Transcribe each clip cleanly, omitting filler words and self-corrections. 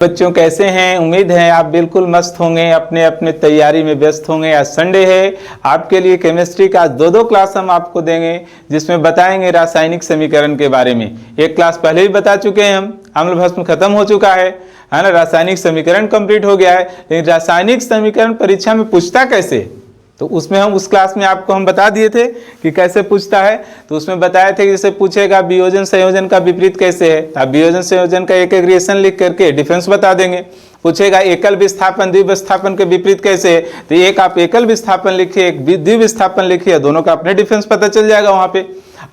बच्चों कैसे हैं? उम्मीद है आप बिल्कुल मस्त होंगे, अपने अपने तैयारी में व्यस्त होंगे। आज संडे है, आपके लिए केमिस्ट्री का आज दो क्लास हम आपको देंगे, जिसमें बताएंगे रासायनिक समीकरण के बारे में। एक क्लास पहले भी बता चुके हैं हम, अम्ल भस्म खत्म हो चुका है ना, रासायनिक समीकरण कंप्लीट हो गया है। लेकिन रासायनिक समीकरण परीक्षा में पूछता कैसे, तो उसमें हम उस क्लास में आपको हम बता दिए थे कि कैसे पूछता है। तो उसमें बताए थे कि जैसे पूछेगा वियोजन संयोजन का विपरीत कैसे है, आप वियोजन संयोजन का एक रिएक्शन लिख करके डिफरेंस बता देंगे। पूछेगा एकल विस्थापन द्विविस्थापन के विपरीत कैसे है, तो एक आप एकल विस्थापन लिखिए, एक द्विविस्थापन लिखिए, दोनों का अपने डिफरेंस पता चल जाएगा वहां पे।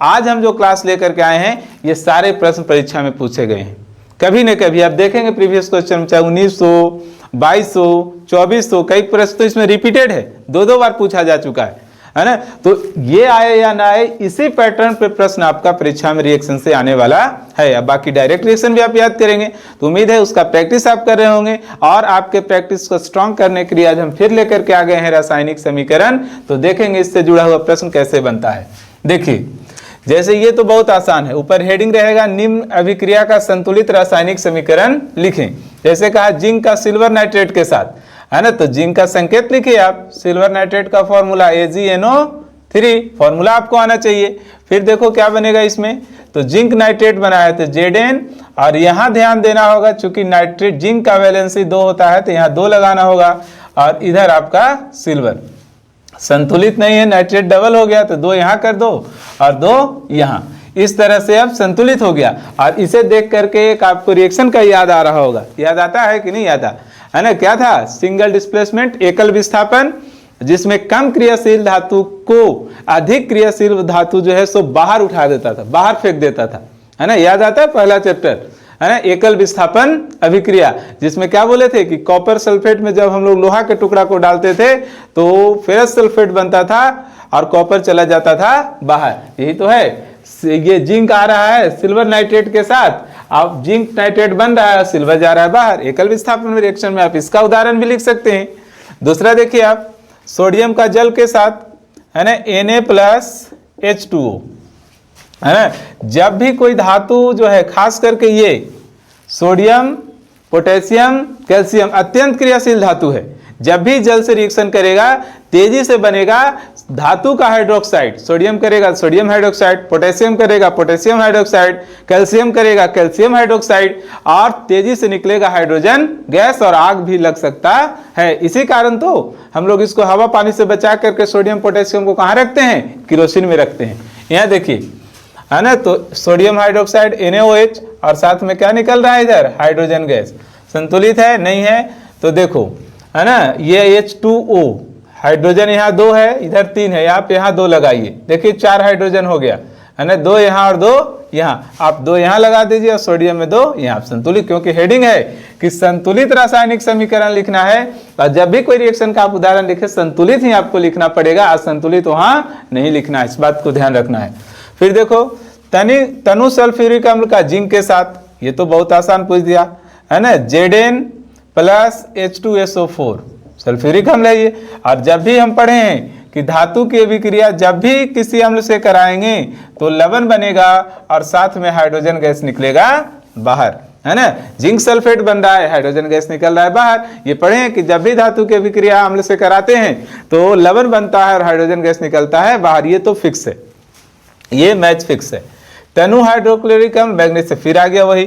आज हम जो क्लास लेकर के आए हैं, ये सारे प्रश्न परीक्षा में पूछे गए हैं। कभी न कभी आप देखेंगे प्रीवियस क्वेश्चन, चाहे 1900, 2200, 2400, कई प्रश्न तो इसमें रिपीटेड है, दो बार पूछा जा चुका है ना। तो ये आए या ना आए, इसी पैटर्न पे प्रश्न आपका परीक्षा में रिएक्शन से आने वाला है। अब बाकी डायरेक्ट रिएक्शन भी आप याद करेंगे, तो उम्मीद है उसका प्रैक्टिस आप कर रहे होंगे। और आपके प्रैक्टिस को स्ट्रांग करने के लिए आज हम फिर लेकर के आ गए हैं रासायनिक समीकरण। तो देखेंगे इससे जुड़ा हुआ प्रश्न कैसे बनता है। देखिए, जैसे ये तो बहुत आसान है, ऊपर हेडिंग रहेगा निम्न अभिक्रिया का संतुलित रासायनिक समीकरण लिखें। जैसे कहा जिंक का सिल्वर नाइट्रेट के साथ, है ना, तो जिंक का संकेत लिखिए आप। सिल्वर नाइट्रेट का फॉर्मूला AgNO3, फॉर्मूला आपको आना चाहिए। फिर देखो क्या बनेगा इसमें, तो जिंक नाइट्रेट बनाया तो Zn, और यहाँ ध्यान देना होगा चूंकि नाइट्रेट जिंक का वैलेंसी 2 होता है, तो यहाँ 2 लगाना होगा, और इधर आपका सिल्वर संतुलित नहीं है, नाइट्रेट डबल हो गया, तो 2 यहाँ कर दो और 2 यहाँ। इस तरह से अब संतुलित हो गया। और इसे देख करके एक आपको रिएक्शन का याद आ रहा होगा, याद आता है कि नहीं आता है ना। क्या था, सिंगल डिस्प्लेसमेंट एकल विस्थापन, जिसमें कम क्रियाशील धातु को अधिक क्रियाशील धातु जो है सो बाहर उठा देता था, बाहर फेंक देता था, है ना। याद आता है पहला चैप्टर, है ना, एकल विस्थापन अभिक्रिया, जिसमें क्या बोले थे कि कॉपर सल्फेट में जब हम लोग लोहा के टुकड़ा को डालते थे तो फेरस सल्फेट बनता था और कॉपर चला जाता था बाहर। यही तो है, ये जिंक आ रहा है सिल्वर नाइट्रेट के साथ, अब जिंक नाइट्रेट बन रहा है, सिल्वर जा रहा है बाहर। एकल विस्थापन रिएक्शन में आप इसका उदाहरण भी लिख सकते हैं। दूसरा देखिए आप, सोडियम का जल के साथ, है ना, Na+H2O, है ना। जब भी कोई धातु जो है, खास करके ये सोडियम, पोटेशियम, कैल्शियम अत्यंत क्रियाशील धातु है, जब भी जल से रिएक्शन करेगा तेजी से बनेगा धातु का हाइड्रोक्साइड। सोडियम करेगा सोडियम हाइड्रोक्साइड, पोटेशियम करेगा पोटेशियम हाइड्रोक्साइड, कैल्शियम करेगा कैल्शियम हाइड्रोक्साइड, और तेजी से निकलेगा हाइड्रोजन गैस, और आग भी लग सकता है। इसी कारण तो हम लोग इसको हवा पानी से बचा करके सोडियम पोटेशियम को कहाँ रखते हैं, केरोसिन में रखते हैं। यहाँ देखिए, है ना, तो सोडियम हाइड्रोक्साइड NaOH, और साथ में क्या निकल रहा है इधर, हाइड्रोजन गैस। संतुलित है नहीं है, तो देखो, है ना, ये H2O, हाइड्रोजन यहाँ 2 है, इधर 3 है, आप यहाँ 2 लगाइए, देखिए 4 हाइड्रोजन हो गया, है ना, 2 यहाँ और 2 यहाँ, आप 2 यहाँ लगा दीजिए, और सोडियम में 2 यहाँ। संतुलित, क्योंकि हेडिंग है कि संतुलित रासायनिक समीकरण लिखना है, और जब भी कोई रिएक्शन का आप उदाहरण लिखे संतुलित ही आपको लिखना पड़ेगा, असंतुलित वहाँ नहीं लिखना है, इस बात को ध्यान रखना है। फिर देखो तनु सल्फ्यूरिक अम्ल का जिंक के साथ, ये तो बहुत आसान पूछ दिया, है ना, Zn+H2SO4 सल्फ्यूरिक अम्ल है ये। और जब भी हम पढ़े हैं कि धातु की अभिक्रिया जब भी किसी अम्ल से कराएंगे तो लवण बनेगा और साथ में हाइड्रोजन गैस निकलेगा बाहर, है ना। जिंक सल्फेट बन रहा है, हाइड्रोजन गैस निकल रहा है बाहर। ये पढ़े हैं कि जब भी धातु की अभिक्रिया अम्ल से कराते हैं तो लवण बनता है और हाइड्रोजन गैस निकलता है बाहर, ये तो फिक्स है, ये मैच फिक्स है। तनु हाइड्रोक्लोरिक अम्ल मैग्नीशियम, फिर आ गया वही,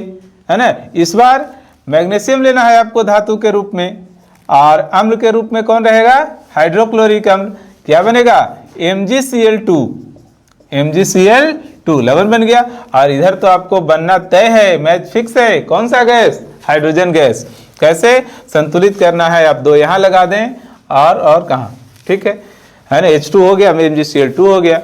है ना। इस बार मैग्नीशियम लेना है आपको धातु के रूप में, और अम्ल के रूप में कौन रहेगा, हाइड्रोक्लोरिक अम्ल। क्या बनेगा, MgCl2 लवण बन गया। और इधर तो आपको बनना तय है, मैच फिक्स है, कौन सा गैस, हाइड्रोजन गैस। कैसे संतुलित करना है, आप 2 यहाँ लगा दें, और कहाँ, ठीक है ना, H2 हो गया, MgCl2 हो गया।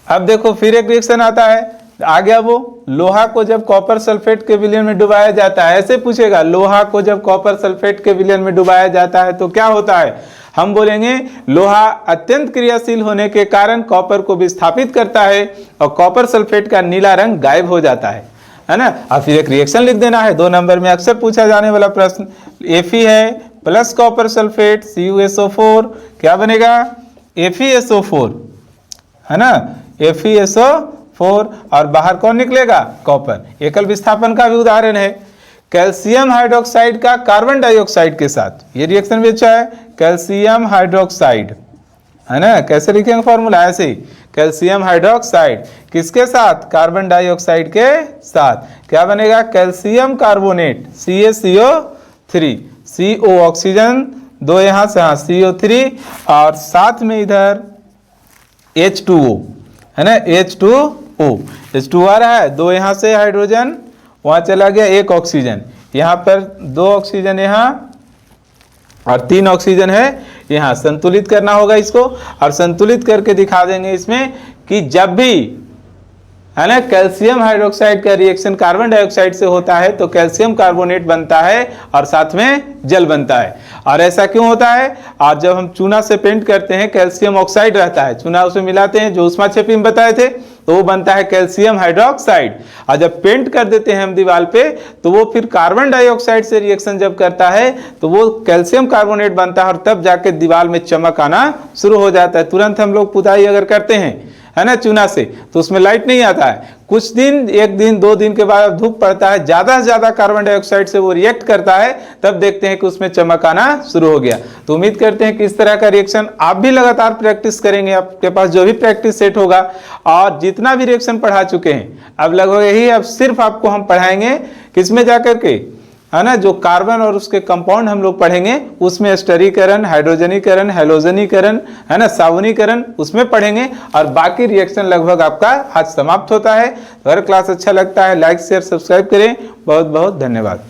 अब देखो फिर एक रिएक्शन आता है, आ गया वो, लोहा को जब कॉपर सल्फेट के विलयन में डुबाया जाता है, ऐसे पूछेगा, लोहा को जब कॉपर सल्फेट के विलयन में डुबाया जाता है तो क्या होता है, हम बोलेंगे लोहा अत्यंत क्रियाशील होने के कारण कॉपर को विस्थापित करता है और कॉपर सल्फेट का नीला रंग गायब हो जाता है ना। और फिर एक रिएक्शन लिख देना है, 2 नंबर में अक्सर पूछा जाने वाला प्रश्न। Fe है प्लस कॉपर सल्फेट CuSO4, क्या बनेगा, FeSO4, है ना, FeSO4, और बाहर कौन निकलेगा, कॉपर। एकल विस्थापन का भी उदाहरण है कैल्शियम हाइड्रोक्साइड का कार्बन डाइऑक्साइड के साथ, ये रिएक्शन भी अच्छा है। कैल्शियम हाइड्रोक्साइड है ना, कैसे लिखेंगे फॉर्मूला ऐसे ही, कैल्शियम हाइड्रोक्साइड किसके साथ, कार्बन डाइऑक्साइड के साथ, क्या बनेगा, calcium carbonate CaCO3, CO oxygen, दो यहां से, हाँ CO3, और साथ में इधर H2O है ना, H2O आ रहा है, दो यहां से हाइड्रोजन, वहां चला गया एक ऑक्सीजन, यहां पर दो ऑक्सीजन यहां और तीन ऑक्सीजन है यहाँ, संतुलित करना होगा इसको, और संतुलित करके दिखा देंगे इसमें कि जब भी है ना कैल्शियम हाइड्रोक्साइड का रिएक्शन कार्बन डाइऑक्साइड से होता है तो कैल्शियम कार्बोनेट बनता है और साथ में जल बनता है। और ऐसा क्यों होता है, और जब हम चूना से पेंट करते हैं कैल्शियम ऑक्साइड रहता है, चूना उसमें मिलाते हैं जो उष्माक्षेपी में बताए थे, तो वो बनता है कैल्शियम हाइड्रोक्साइड, और जब पेंट कर देते हैं हम दीवार पे तो वो फिर कार्बन डाइऑक्साइड से रिएक्शन जब करता है तो वो कैल्शियम कार्बोनेट बनता है, और तब जाके दीवार में चमक आना शुरू हो जाता है। तुरंत हम लोग पुताई अगर करते हैं है ना चूना से, तो उसमें लाइट नहीं आता है, कुछ दिन, एक दिन दो दिन के बाद धूप पड़ता है, ज्यादा से ज्यादा कार्बन डाइऑक्साइड से वो रिएक्ट करता है, तब देखते हैं कि उसमें चमक आना शुरू हो गया। तो उम्मीद करते हैं कि इस तरह का रिएक्शन आप भी लगातार प्रैक्टिस करेंगे, आपके पास जो भी प्रैक्टिस सेट होगा, और जितना भी रिएक्शन पढ़ा चुके हैं अब लगभग यही, अब सिर्फ आपको हम पढ़ाएंगे किसमें जाकर के, है ना, जो कार्बन और उसके कंपाउंड हम लोग पढ़ेंगे उसमें स्टरीकरण, हाइड्रोजनीकरण, हेलोजनीकरण, है ना, सावनीकरण, उसमें पढ़ेंगे, और बाकी रिएक्शन लगभग आपका आज समाप्त होता है। अगर क्लास अच्छा लगता है लाइक शेयर सब्सक्राइब करें। बहुत बहुत धन्यवाद।